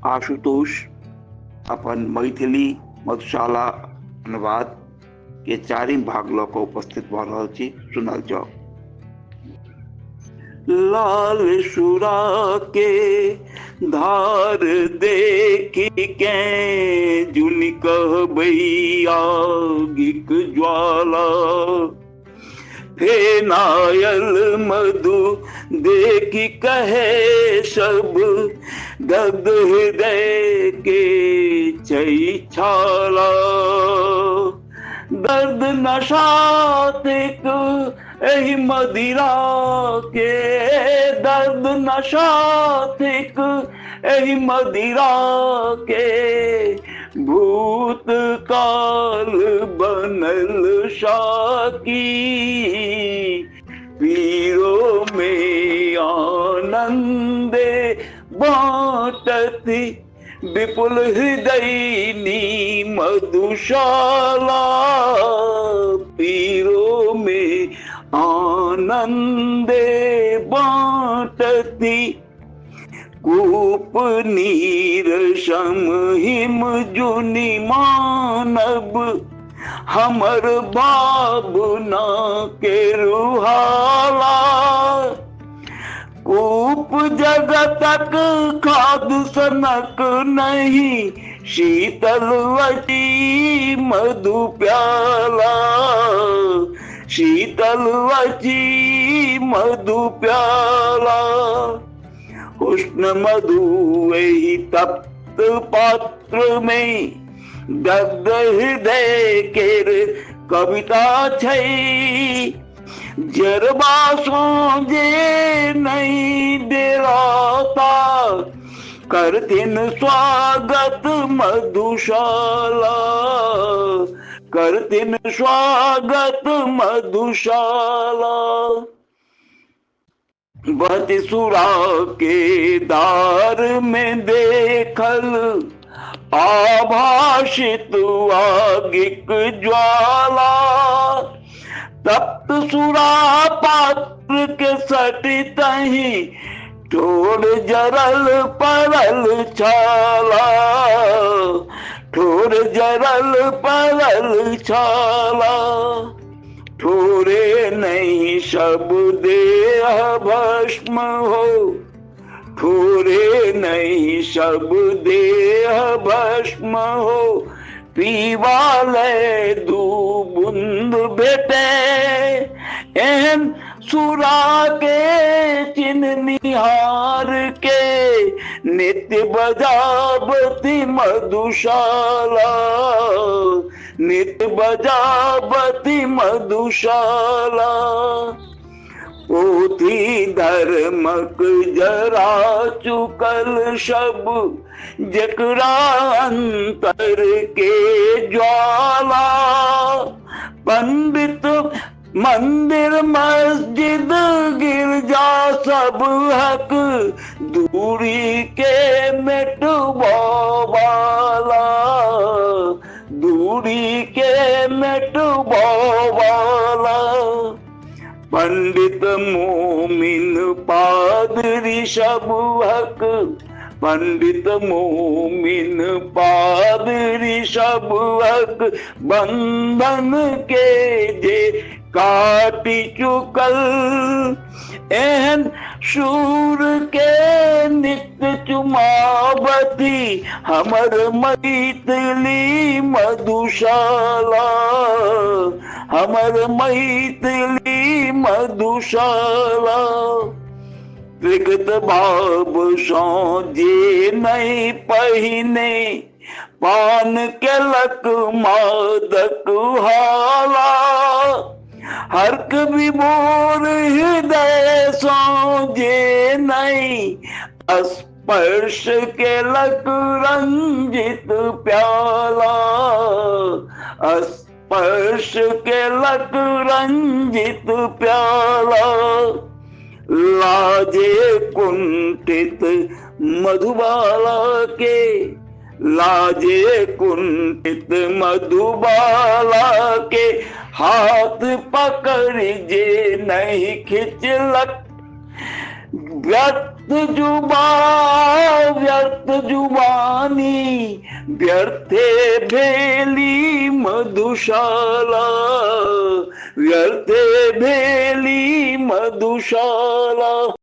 आशुतोष अपन मैथिली मधुशाला अनुवाद के चारिम भाग ल के उपस्थित भ रहल छी। सुनल जाओ। लाल सुरा के धार देखी के जुनि कहबै आगिक ज्वाला, फेनायल मधु देखी कहे सब दग्ध हृदय के छै छाला। दर्द नशातिक एहि मदिरा के, दर्द नशातिक एहि मदिरा के, भूत काल बनल साकी, पीरो में आनंदे बाटती विपुल हृदयनी मधुशाला। पीरो में आनंदे बाटती, कूप नीर सम हिम जुनि मानब, हमर भावना के रुहाला। कूप जगतक खाद सनक नहीं, शीतल वची मधु प्याला, शीतल वची मधु प्याला। उष्ण मधु एहि तप्त पात्र में, दग्ध हृदय केर कविता छै। जरबा सोजे नहीं डेराता, करथिन स्वागत मधुशाला, करथिन स्वागत मधुशाला। बहती सुरा के दार में देखल, आभाषित आगिक ज्वाला। तप्त सुरा पात्र के सटितहि, ठोर जरल परल छाला, ठोर जरल परल छाला। ठोरे नहीं सब देह भस्म हो, ठोरे नहीं सब देह भस्म हो। पीवा ले दू बूंद भेटे, एहन सुरा के चिन्ह निहार के, नित्य बजावती मधुशाला, नित्य बजावती मधुशाला। पोथी धर्मक जरा चुकल सब, जकरा अंतर के ज्वाला। पंडित मंदिर मस्जिद गिरजा सब हक, दूरी के मिटवाला, दूरी के मिटवाला। पंडित मोमिन पादरी सब हक, पंडित मोमिन पादरी सब हक। बंधन के जे काटी चुकल, एहन शूर के नित्य चुमावती, हमर मैथिली मधुशाला, हमर मैथिली मधुशाला। विगत भाव सो जे नहीं पहिने, पान केलक मादक हाला। हर्क विभोर हृदय सो जे नहीं, स्पर्श केलक रंजित प्याला, स्पर्श केलक रंजित प्याला। लाजे कुंठित मधुबाला के, लाजे कुंठित मधुबाला के। हाथ पकड़ जे नहीं खिंचलक, जुबा व्यर्थ जुबानी, व्यर्थे भेली मधुशाला, व्यर्थे भेली मधुशाला।